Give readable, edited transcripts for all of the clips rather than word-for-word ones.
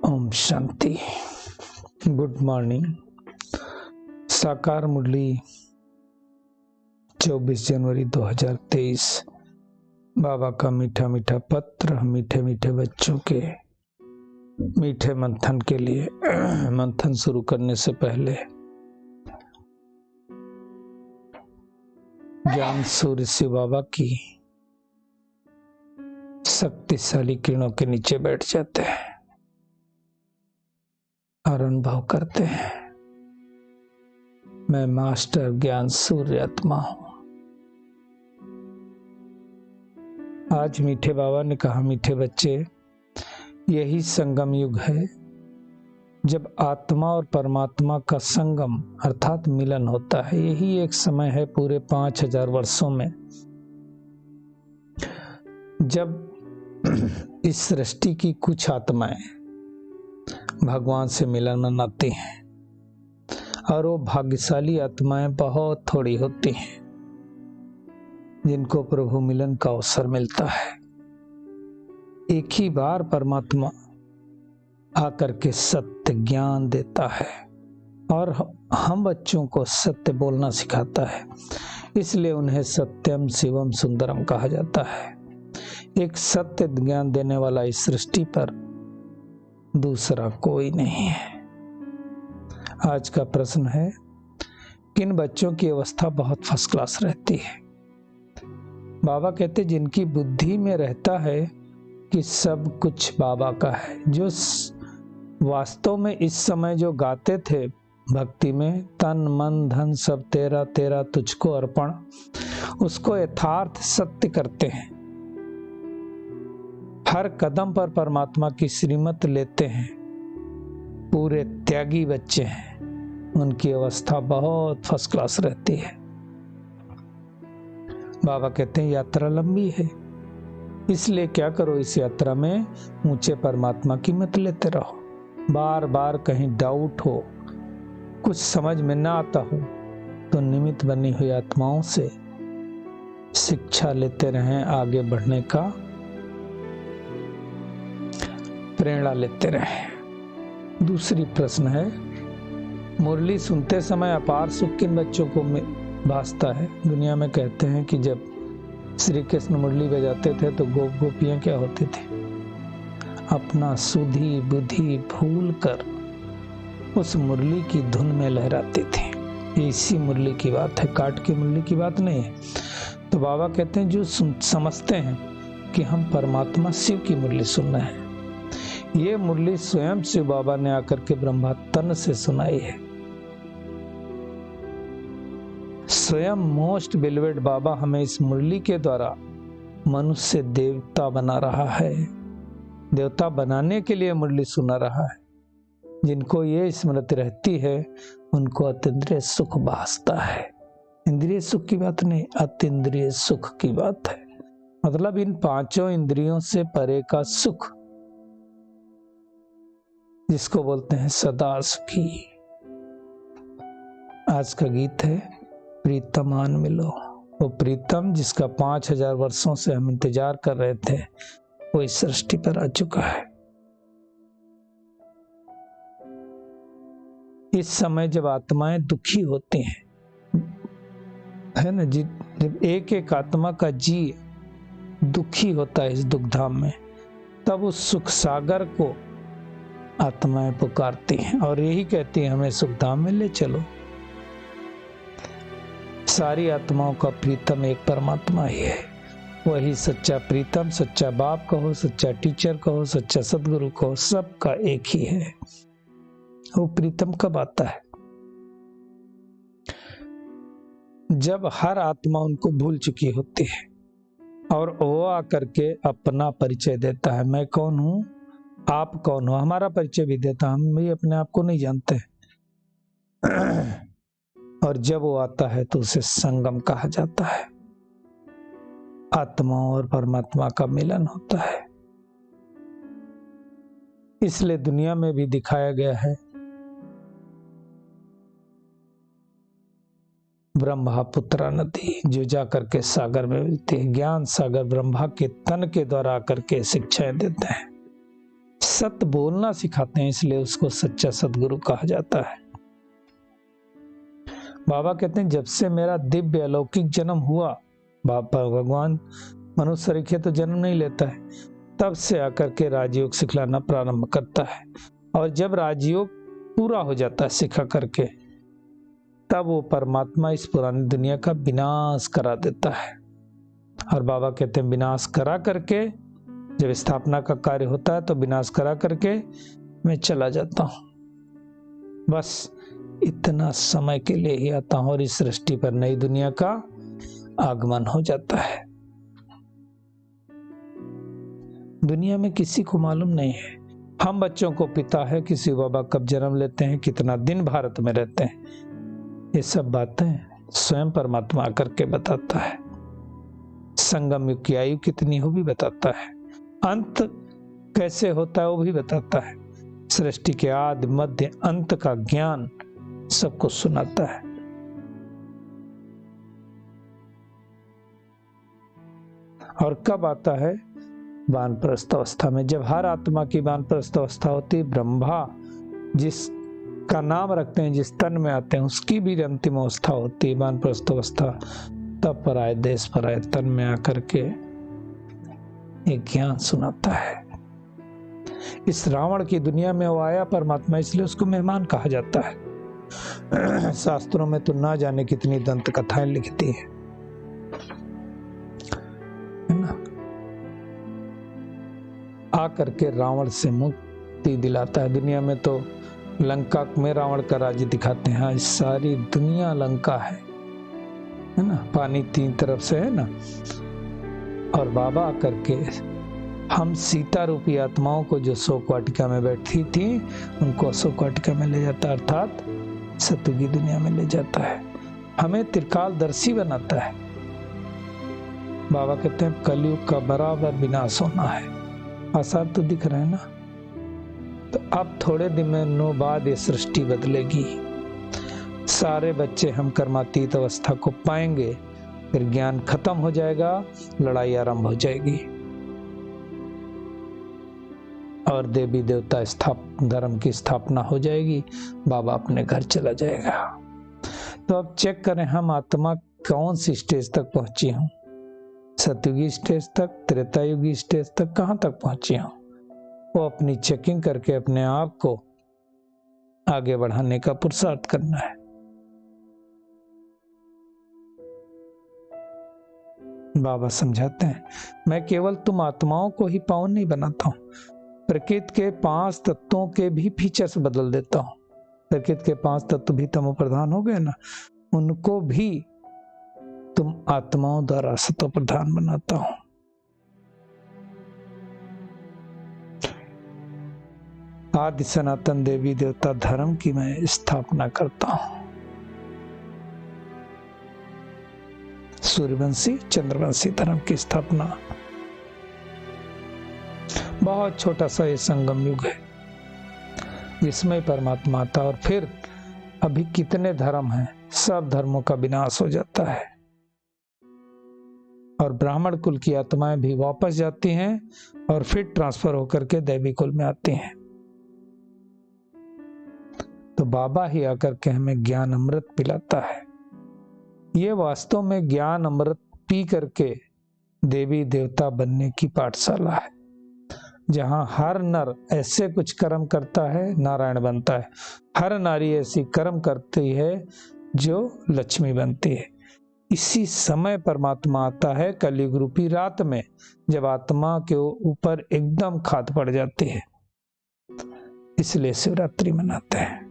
Om Shanti. Good morning. साकार मुरली 24 जनवरी 2023। बाबा का मीठा मीठा पत्र मीठे मीठे बच्चों के मीठे मंथन के लिए। मंथन शुरू करने से पहले ज्ञान सूर्य शिव बाबा की शक्तिशाली किरणों के नीचे बैठ जाते हैं और अनुभव करते हैं, मैं मास्टर ज्ञान सूर्य आत्मा हूं। आज मीठे बाबा ने कहा, मीठे बच्चे, यही संगम युग है जब आत्मा और परमात्मा का संगम अर्थात मिलन होता है। यही एक समय है पूरे 5000 वर्षों में जब इस सृष्टि की कुछ आत्माएं भगवान से मिलन मनाती हैं और वो भाग्यशाली आत्माएं बहुत थोड़ी होती हैं जिनको प्रभु मिलन का अवसर मिलता है। एक ही बार परमात्मा आकर के सत्य ज्ञान देता है और हम बच्चों को सत्य बोलना सिखाता है, इसलिए उन्हें सत्यम शिवम सुंदरम कहा जाता है। एक सत्य ज्ञान देने वाला इस सृष्टि पर दूसरा कोई नहीं है। आज का प्रश्न है, किन बच्चों की अवस्था बहुत फर्स्ट क्लास रहती है? बाबा कहते, जिनकी बुद्धि में रहता है कि सब कुछ बाबा का है, जो वास्तव में इस समय जो गाते थे भक्ति में, तन मन धन सब तेरा तेरा तुझको अर्पण, उसको यथार्थ सत्य करते हैं। हर कदम पर परमात्मा की श्रीमत लेते हैं, पूरे त्यागी बच्चे हैं, उनकी अवस्था बहुत फर्स्ट क्लास रहती है। बाबा कहते हैं यात्रा लंबी है, इसलिए क्या करो, इस यात्रा में ऊंचे परमात्मा की मत लेते रहो। बार बार कहीं डाउट हो, कुछ समझ में ना आता हो, तो निमित्त बनी हुई आत्माओं से शिक्षा लेते रहें, आगे बढ़ने का प्रेरणा लेते रहें। दूसरी प्रश्न है, मुरली सुनते समय अपार सुख किन बच्चों को भासता है? दुनिया में कहते हैं कि जब श्री कृष्ण मुरली बजाते थे तो गोपियां क्या होती थी? अपना सुधी बुद्धि भूल कर उस मुरली की धुन में लहराती थी। इसी मुरली की बात है, काट की मुरली की बात नहीं है। तो बाबा कहते हैं, जो समझते हैं कि हम परमात्मा शिव की मुरली सुन रहे हैं, ये मुरली स्वयं शिव बाबा ने आकर के ब्रह्मा तन से सुनाई है। स्वयं मोस्ट बिलीवेड बाबा हमें इस मुरली के द्वारा मनुष्य देवता बना रहा है, देवता बनाने के लिए मुरली सुना रहा है। जिनको ये स्मृति रहती है उनको अतीन्द्रिय सुख भासता है। इंद्रिय सुख की बात नहीं, अतीन्द्रिय सुख की बात है। मतलब इन पांचों इंद्रियों से परे का सुख, जिसको बोलते हैं सदा सुखी। आज का गीत है प्रीतम आन मिलो। वो प्रीतम जिसका 5000 वर्षों से हम इंतजार कर रहे थे, वो इस सृष्टि पर आ चुका है। इस समय जब आत्माएं दुखी होती हैं, है ना, जब एक एक आत्मा का जी दुखी होता है इस दुखधाम में, तब उस सुख सागर को आत्माएं पुकारती हैं और यही कहती हैं, हमें सुखधाम में ले चलो। सारी आत्माओं का प्रीतम एक परमात्मा ही है। वही सच्चा प्रीतम, सच्चा बाप कहो, सच्चा टीचर कहो, सच्चा सदगुरु कहो, सबका एक ही है। वो प्रीतम कब आता है? जब हर आत्मा उनको भूल चुकी होती है और वो आकर के अपना परिचय देता है, मैं कौन हूं, आप कौन हो। हमारा परिचय भी देता, हम भी अपने आप को नहीं जानते। और जब वो आता है तो उसे संगम कहा जाता है। आत्मा और परमात्मा का मिलन होता है। इसलिए दुनिया में भी दिखाया गया है, ब्रह्मपुत्रा नदी जो जाकर के सागर में मिलती है। ज्ञान सागर ब्रह्मा के तन के द्वारा आकर के शिक्षाएं देते हैं। सत्य बोलना सिखाते हैं, इसलिए उसको सच्चा सदगुरु कहा जाता है। बाबा कहते हैं जब से मेरा दिव्य अलौकिक जन्म हुआ, भगवान मनुष्य शरीर तो जन्म नहीं लेता है, तब से आकर के राजयोग सिखलाना प्रारंभ करता है, और जब राजयोग पूरा हो जाता है सिखा करके, तब वो परमात्मा इस पुरानी दुनिया का विनाश करा देता है। और बाबा कहते हैं विनाश करा करके, जब स्थापना का कार्य होता है तो विनाश करा करके मैं चला जाता हूं, बस इतना समय के लिए ही आता हूं, और इस सृष्टि पर नई दुनिया का आगमन हो जाता है। दुनिया में किसी को मालूम नहीं है, हम बच्चों को पिता है, किसी बाबा कब जन्म लेते हैं, कितना दिन भारत में रहते हैं, ये सब बातें स्वयं परमात्मा आकर के बताता है। संगम युग की आयु कितनी हो भी बताता है, अंत कैसे होता है वो भी बताता है, सृष्टि के आदि मध्य अंत का ज्ञान सबको सुनाता है। और कब आता है? वानप्रस्थ अवस्था में, जब हर आत्मा की वानप्रस्थ अवस्था होती है। ब्रह्मा जिसका नाम रखते हैं, जिस तन में आते हैं, उसकी भी अंतिम अवस्था होती है वानप्रस्थ अवस्था। तब पराये देश पराये तन में आकर के एक ज्ञान सुनाता है। इस रावण की दुनिया में वो आया परमात्मा, इसलिए उसको मेहमान कहा जाता है। शास्त्रों में तो ना जाने कितनी दंत कथाएं लिखती है ना। आकर के रावण से मुक्ति दिलाता है। दुनिया में तो लंका में रावण का राज्य दिखाते हैं, हाँ सारी दुनिया लंका है ना, पानी तीन तरफ से है ना। और बाबा आकर के हम सीता रूपी आत्माओं को जो शोक वाटिका में बैठी थी, उनको अशोक वाटिका में ले जाता, अर्थात सतयुगी दुनिया में ले जाता है। हमें त्रिकालदर्शी बनाता है। बाबा कहते हैं कलयुग का बराबर विनाश होना है। आसार तो दिख रहा है ना। तो अब थोड़े दिनों बाद ये सृष्टि बदलेगी, सारे बच्चे हम कर्मातीत अवस्था को पाएंगे, फिर ज्ञान खत्म हो जाएगा, लड़ाई आरंभ हो जाएगी, और देवी देवता धर्म की स्थापना हो जाएगी, बाबा अपने घर चला जाएगा। तो अब चेक करें हम आत्मा कौन सी स्टेज तक पहुंची हूं, सतयुगी स्टेज तक, त्रेतायुगी स्टेज तक, कहां तक पहुंची हूं। वो अपनी चेकिंग करके अपने आप को आगे बढ़ाने का पुरुषार्थ करना है। बाबा समझाते हैं मैं केवल तुम आत्माओं को ही पावन नहीं बनाता हूं, प्रकृति के 5 तत्वों के भी फीचर्स बदल देता हूं। प्रकृति के 5 तत्व भी तमो प्रधान हो गए ना, उनको भी तुम आत्माओं द्वारा सतो प्रधान बनाता हूं। आदि सनातन देवी देवता धर्म की मैं स्थापना करता हूं। सूर्यवंशी चंद्रवंशी धर्म की स्थापना। बहुत छोटा सा ये संगम युग है जिसमें परमात्मा आता, और फिर अभी कितने धर्म हैं, सब धर्मों का विनाश हो जाता है, और ब्राह्मण कुल की आत्माएं भी वापस जाती हैं और फिर ट्रांसफर होकर के दैवी कुल में आती हैं। तो बाबा ही आकर के हमें ज्ञान अमृत पिलाता है। ये वास्तव में ज्ञान अमृत पी करके देवी देवता बनने की पाठशाला है, जहां हर नर ऐसे कुछ कर्म करता है नारायण बनता है, हर नारी ऐसी कर्म करती है जो लक्ष्मी बनती है। इसी समय परमात्मा आता है कलयुग रूपी रात में, जब आत्मा के ऊपर एकदम खाद पड़ जाती है। इसलिए शिवरात्रि मनाते हैं।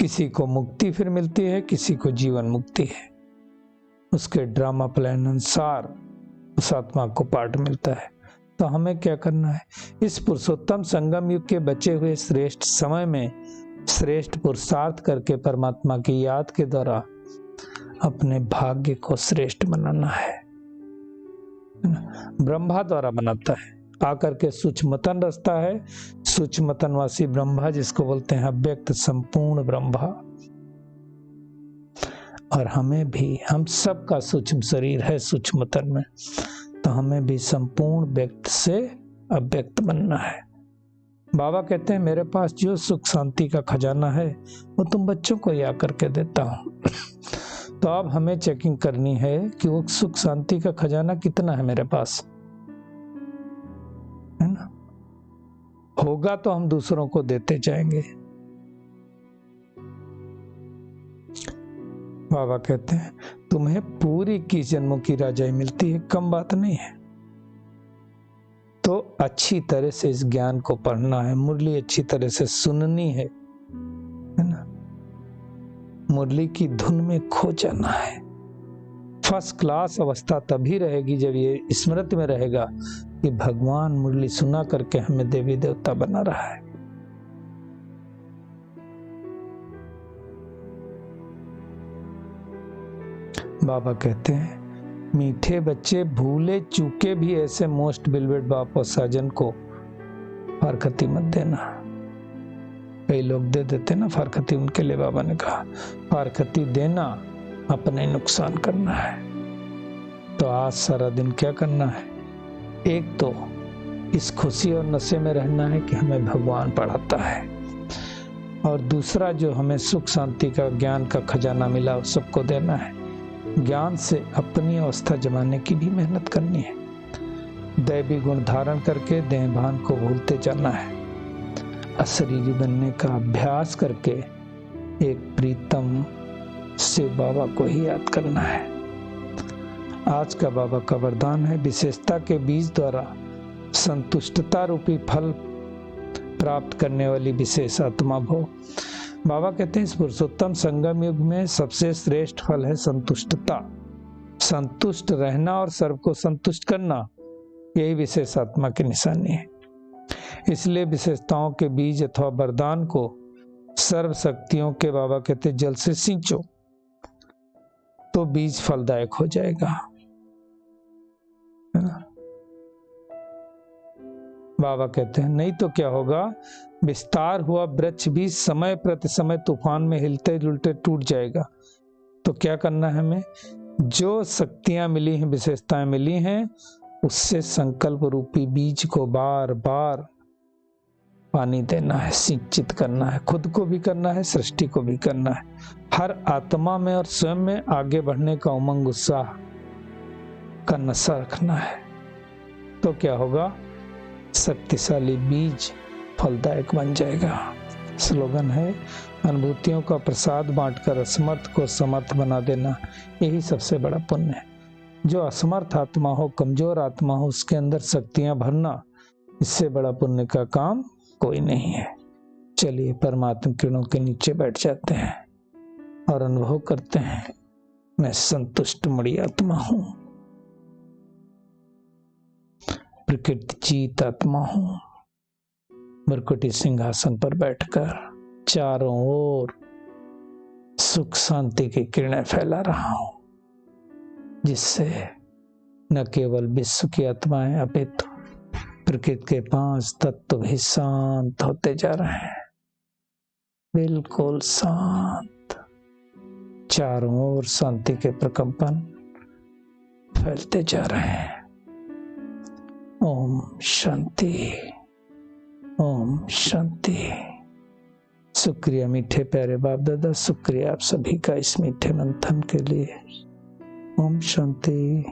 किसी को मुक्ति फिर मिलती है, किसी को जीवन मुक्ति है। उसके ड्रामा प्लान अनुसार उस आत्मा को पाठ मिलता है। तो हमें क्या करना है? इस पुरुषोत्तम संगम युग के बचे हुए श्रेष्ठ समय में श्रेष्ठ पुरुषार्थ करके परमात्मा की याद के द्वारा अपने भाग्य को श्रेष्ठ बनाना है। ब्रह्मा द्वारा बनाता है, आकर के सूक्ष्मतन रचता है। सूक्ष्मतनवासी ब्रह्मा जिसको बोलते हैं अव्यक्त संपूर्ण ब्रह्मा। और हमें भी, हम सबका सूक्ष्म शरीर है सूक्ष्मतन में, तो हमें भी संपूर्ण व्यक्त से अव्यक्त बनना है। बाबा कहते हैं मेरे पास जो सुख शांति का खजाना है वो तुम बच्चों को ही आकर के देता हूं। तो अब हमें चेकिंग करनी है कि वो सुख शांति का खजाना कितना है मेरे पास, है ना। होगा तो हम दूसरों को देते जाएंगे। बाबा कहते हैं तुम्हें पूरी 21 जन्मों की राजाई मिलती है, कम बात नहीं है। तो अच्छी तरह से इस ज्ञान को पढ़ना है, मुरली अच्छी तरह से सुननी है ना। मुरली की धुन में खो जाना है। फर्स्ट क्लास अवस्था तभी रहेगी जब ये स्मृति में रहेगा कि भगवान मुरली सुना करके हमें देवी देवता बना रहा है। बाबा कहते हैं मीठे बच्चे भूले चूके भी ऐसे मोस्ट बिलवेड बाप और साजन को फारकती मत देना। कई लोग दे देते ना फारकती, उनके लिए बाबा ने कहा फारकती देना अपने नुकसान करना है। तो आज सारा दिन क्या करना है, एक तो इस खुशी और नशे में रहना है कि हमें भगवान पढ़ाता है, और दूसरा जो हमें सुख शांति का ज्ञान का खजाना मिला उस सबको देना है। ज्ञान से अपनी अवस्था जमाने की भी मेहनत करनी है। दैवी गुण धारण करके देहभान को भूलते जाना है। अशरीरी बनने का अभ्यास करके एक प्रीतम शिव बाबा को ही याद करना है। आज का बाबा का वरदान है विशेषता के बीज द्वारा संतुष्टता रूपी फल प्राप्त करने वाली विशेष आत्मा भो। बाबा कहते हैं इस पुरुषोत्तम संगम युग में सबसे श्रेष्ठ फल है संतुष्टता। संतुष्ट रहना और सर्व को संतुष्ट करना, यही विशेष आत्मा की निशानी है। इसलिए विशेषताओं के बीज अथवा वरदान को सर्व शक्तियों के बाबा कहते जल से सींचो तो बीज फलदायक हो जाएगा, है ना। बाबा कहते हैं नहीं तो क्या होगा, विस्तार हुआ वृक्ष भी समय प्रति समय तूफान में हिलते जुलते टूट जाएगा। तो क्या करना है हमें, जो शक्तियां मिली हैं, विशेषताएं मिली हैं, उससे संकल्प रूपी बीज को बार बार पानी देना है, सिंचित करना है। खुद को भी करना है, सृष्टि को भी करना है। हर आत्मा में और स्वयं में आगे बढ़ने का उमंग उत्साह का नशा रखना है। तो क्या होगा, शक्तिशाली बीज फलदायक बन जाएगा। स्लोगन है अनुभूतियों का प्रसाद बांटकर असमर्थ को समर्थ बना देना, यही सबसे बड़ा पुण्य है। जो असमर्थ आत्मा हो, कमजोर आत्मा हो, उसके अंदर शक्तियां भरना, इससे बड़ा पुण्य का काम कोई नहीं है। चलिए परमात्मा किरणों के नीचे बैठ जाते हैं और अनुभव करते हैं मैं संतुष्ट मणि आत्मा हूं, प्रकृति जीत आत्मा हूं। मरकुटी सिंहासन पर बैठकर चारों ओर सुख शांति की किरणें फैला रहा हूं, जिससे न केवल विश्व की आत्माएं अपितु प्रकृति के 5 तत्व भी शांत होते जा रहे हैं, बिल्कुल शांत। चारों ओर शांति के प्रकंपन फैलते जा रहे हैं। ओम शांति, ओम शांति। शुक्रिया मीठे प्यारे बाप दादा, शुक्रिया आप सभी का इस मीठे मंथन के लिए। ओम शांति।